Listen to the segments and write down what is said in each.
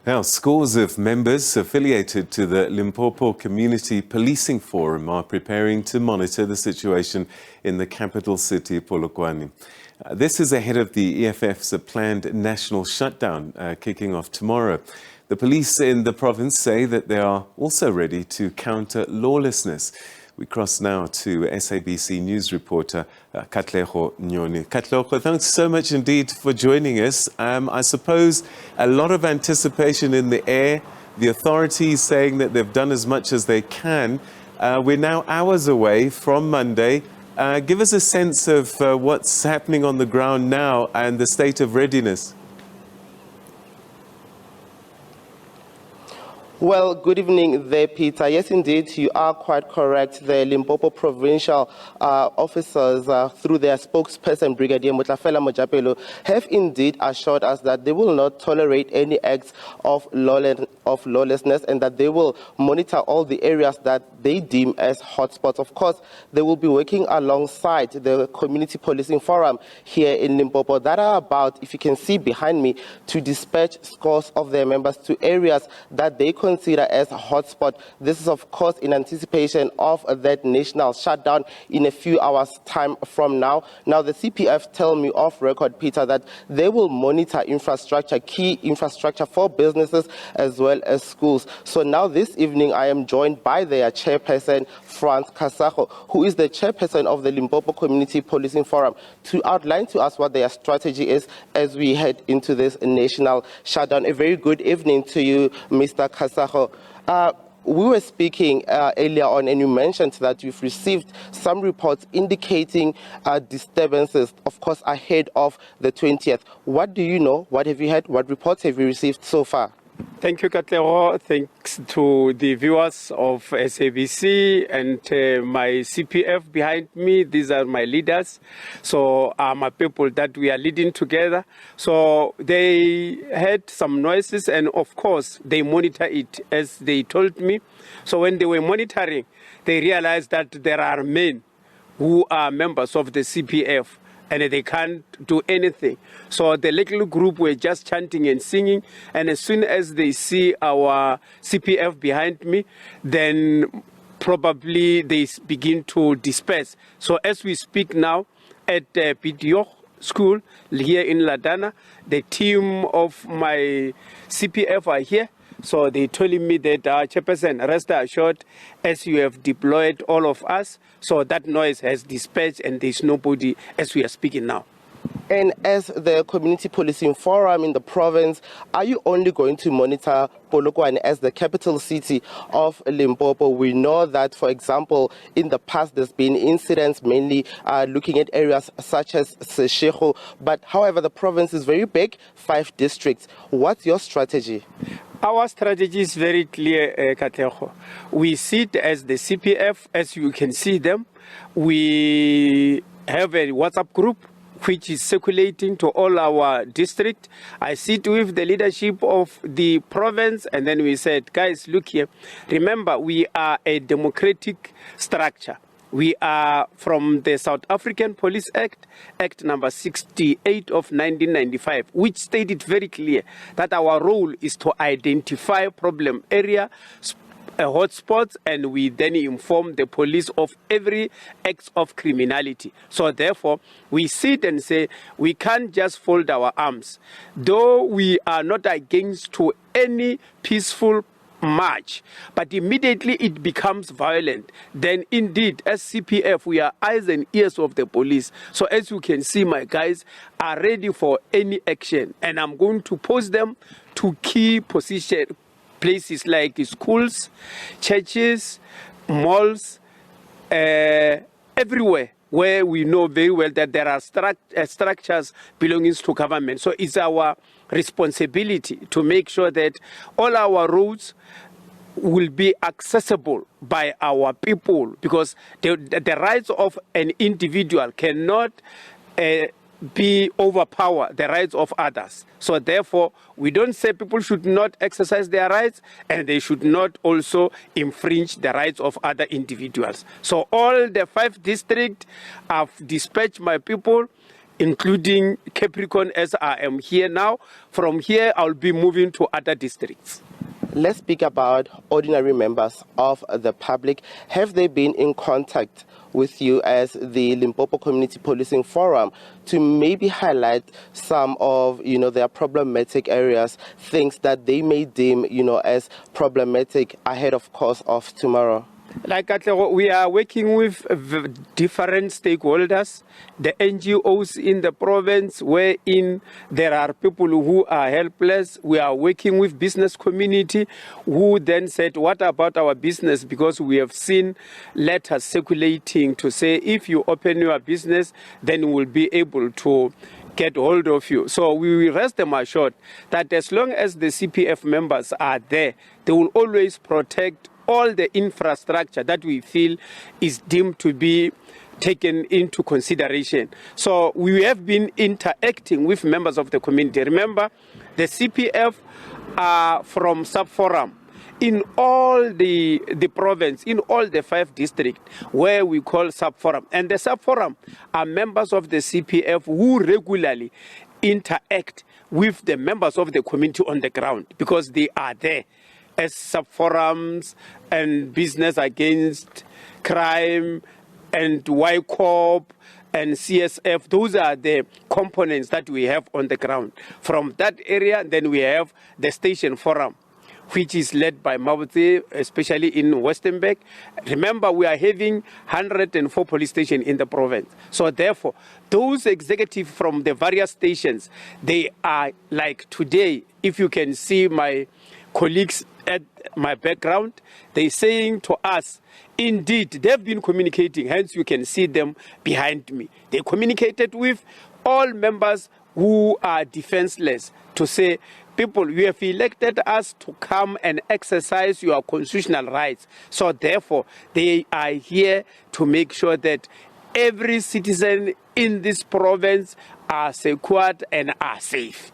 Now, scores of members affiliated to the Limpopo Community Policing Forum are preparing to monitor the situation in the capital city, Polokwane. This is ahead of the EFF's planned national shutdown kicking off tomorrow. The police in the province say that they are also ready to counter lawlessness. We cross now to SABC News reporter Katlego Nyoni. Katlego, thanks so much indeed for joining us. I suppose a lot of anticipation in the air, the authorities saying that they've done as much as they can. We're now hours away from Monday. Give us a sense of what's happening on the ground now and the state of readiness. Well, good evening there, Peter. Yes, indeed, you are quite correct. The Limpopo provincial officers, through their spokesperson, Brigadier Motlafela Mojapelo, have indeed assured us that they will not tolerate any acts of lawlessness and that they will monitor all the areas that they deem as hotspots. Of course, they will be working alongside the Community Policing Forum here in Limpopo that are about, if you can see behind me, to dispatch scores of their members to areas that they consider as a hotspot. This is, of course, in anticipation of that national shutdown in a few hours' time from now. Now, the CPF tell me off record, Peter, that they will monitor infrastructure, key infrastructure for businesses as well as schools. So now this evening, I am joined by their chairperson, Franz Kasago, who is the chairperson of the Limpopo Community Policing Forum, to outline to us what their strategy is as we head into this national shutdown. A very good evening to you, Mr. Kasago. We were speaking earlier on, and you mentioned that you've received some reports indicating disturbances, of course, ahead of the 20th. What do you know? What have you had? What reports have you received so far? Thank you, Katlego. Thanks to the viewers of SABC and my CPF behind me. These are my leaders. So my people that we are leading together. So they heard some noises and of course they monitor it as they told me. So when they were monitoring, they realized that there are men who are members of the CPF and they can't do anything. So the little group were just chanting and singing, and as soon as they see our CPF behind me, then probably they begin to disperse. So as we speak now at PDO school here in Ladana, the team of my CPF are here. So they telling me that Chairperson, rest assured, as you have deployed all of us, so that noise has dispatched and there's nobody as we are speaking now. And as the Community Policing Forum in the province, are you only going to monitor Polokwane as the capital city of Limpopo? We know that, for example, in the past there's been incidents mainly looking at areas such as Seshego. But however, the province is very big, 5 districts. What's your strategy? Our strategy is very clear, Katlego. We sit as the CPF, as you can see them. We have a WhatsApp group which is circulating to all our district. I sit with the leadership of the province, and then we said, guys, look here. Remember, we are a democratic structure. We are from the South African Police Act, Act number 68 of 1995, which stated very clear that our role is to identify problem area, hotspots, and we then inform the police of every act of criminality. So therefore, we sit and say, we can't just fold our arms. Though we are not against to any peaceful march, but immediately it becomes violent, then indeed as CPF we are eyes and ears of the police. So as you can see, my guys are ready for any action, and I'm going to post them to key places like schools, churches, malls, everywhere where we know very well that there are structures belonging to government. So it's our responsibility to make sure that all our roads will be accessible by our people, because the rights of an individual cannot be overpower the rights of others. So therefore, we don't say people should not exercise their rights, and they should not also infringe the rights of other individuals. So all the 5 districts have dispatched my people including Capricorn as I am here now. From here, I'll be moving to other districts. Let's speak about ordinary members of the public. Have they been in contact with you as the Limpopo Community Policing Forum to maybe highlight some of, their problematic areas, things that they may deem, as problematic ahead, of course, of tomorrow? Like we are working with different stakeholders, the NGOs in the province, wherein there are people who are helpless. We are working with business community who then said, what about our business? Because we have seen letters circulating to say, if you open your business, then we'll be able to get hold of you. So we will rest them assured that as long as the CPF members are there, they will always protect all the infrastructure that we feel is deemed to be taken into consideration. So we have been interacting with members of the community. Remember, the CPF are from sub-forum in all the province, in all the 5 districts where we call sub-forum. And the sub-forum are members of the CPF who regularly interact with the members of the community on the ground because they are there as sub-forums and business against crime and Y-Corp and CSF. Those are the components that we have on the ground. From that area, then we have the station forum, which is led by Mabute, especially in Westernburg. Remember, we are having 104 police stations in the province. So therefore, those executives from the various stations, they are like today, if you can see my colleagues at my background, they're saying to us, indeed, they've been communicating, hence you can see them behind me. They communicated with all members who are defenseless to say, people, you have elected us to come and exercise your constitutional rights. So therefore, they are here to make sure that every citizen in this province are secured and are safe.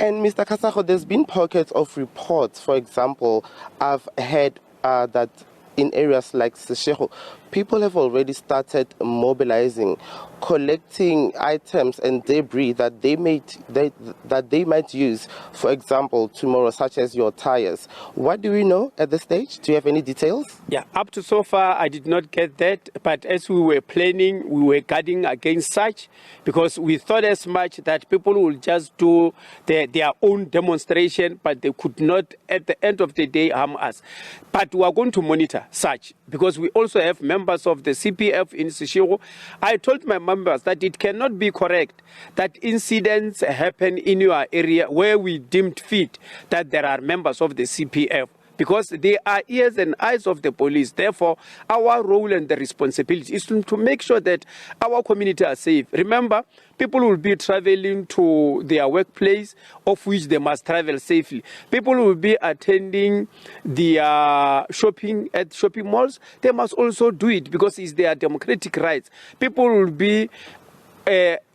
And Mr. Kasago, there's been pockets of reports. For example, I've heard that in areas like Seshego, people have already started mobilizing, collecting items and debris that they might use, for example, tomorrow, such as your tires. What do we know at this stage? Do you have any details? Yeah, up to so far, I did not get that. But as we were planning, we were guarding against such because we thought as much that people will just do their own demonstration, but they could not, at the end of the day, harm us. But we are going to monitor such because we also have members of the CPF in Seshego. I told my members that it cannot be correct that incidents happen in your area where we deemed fit that there are members of the CPF, because they are ears and eyes of the police. Therefore, our role and the responsibility is to make sure that our community are safe. Remember, people will be traveling to their workplace, of which they must travel safely. People will be attending their shopping at shopping malls. They must also do it because it's their democratic rights. People will be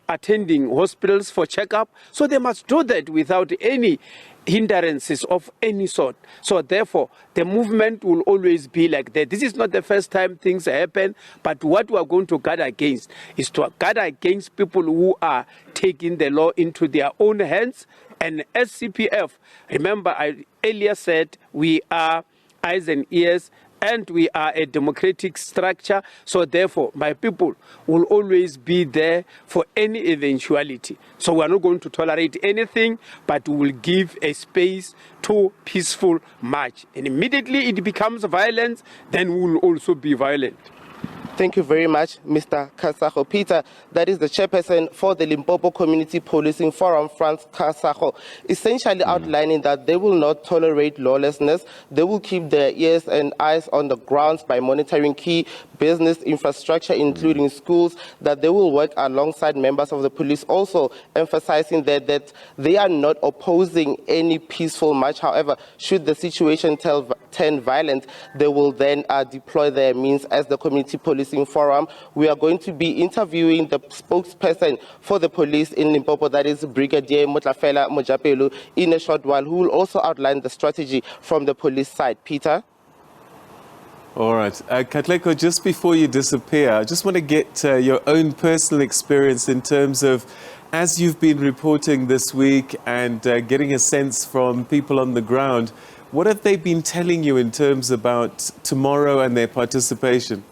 attending hospitals for checkup, so they must do that without any hindrances of any sort. So therefore, the movement will always be like that. This is not the first time things happen, but what we are going to guard against is to guard against people who are taking the law into their own hands. And as CPF, remember I earlier said we are eyes and ears, and we are a democratic structure. So therefore, my people will always be there for any eventuality. So we are not going to tolerate anything, but we will give a space to peaceful march. And immediately it becomes violence, then we will also be violent. Thank you very much, Mr. Kasago. Peter, that is the chairperson for the Limpopo Community Policing Forum, Franz Kasago, essentially outlining that they will not tolerate lawlessness. They will keep their ears and eyes on the grounds by monitoring key business infrastructure, including schools, that they will work alongside members of the police, also emphasizing that they are not opposing any peaceful march. However, should the situation turn violent, they will then deploy their means as the Community Policing Forum. We are going to be interviewing the spokesperson for the police in Limpopo, that is Brigadier Motlafela Mojapelo, in a short while, who will also outline the strategy from the police side. Peter? All right. Katlego, just before you disappear, I just want to get your own personal experience in terms of, as you've been reporting this week and getting a sense from people on the ground, what have they been telling you in terms about tomorrow and their participation?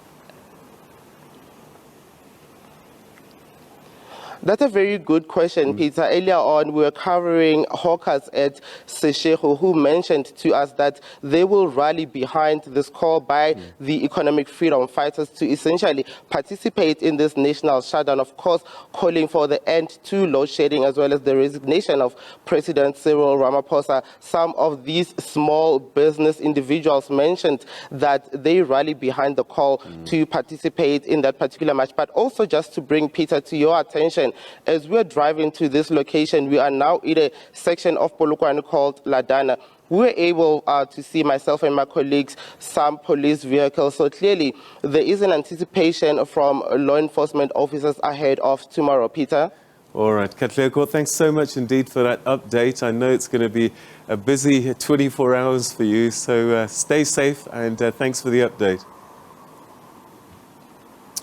That's a very good question, Peter. Earlier on, we were covering hawkers at Seshego who mentioned to us that they will rally behind this call by the economic freedom fighters to essentially participate in this national shutdown, of course, calling for the end to load shedding as well as the resignation of President Cyril Ramaphosa. Some of these small business individuals mentioned that they rally behind the call to participate in that particular match. But also just to bring, Peter, to your attention, as we're driving to this location, we are now in a section of Polokwane called Ladana. We were able to see, myself and my colleagues, some police vehicles. So clearly, there is an anticipation from law enforcement officers ahead of tomorrow. Peter? All right, Katlego, thanks so much indeed for that update. I know it's going to be a busy 24 hours for you, so stay safe and thanks for the update.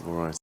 All right.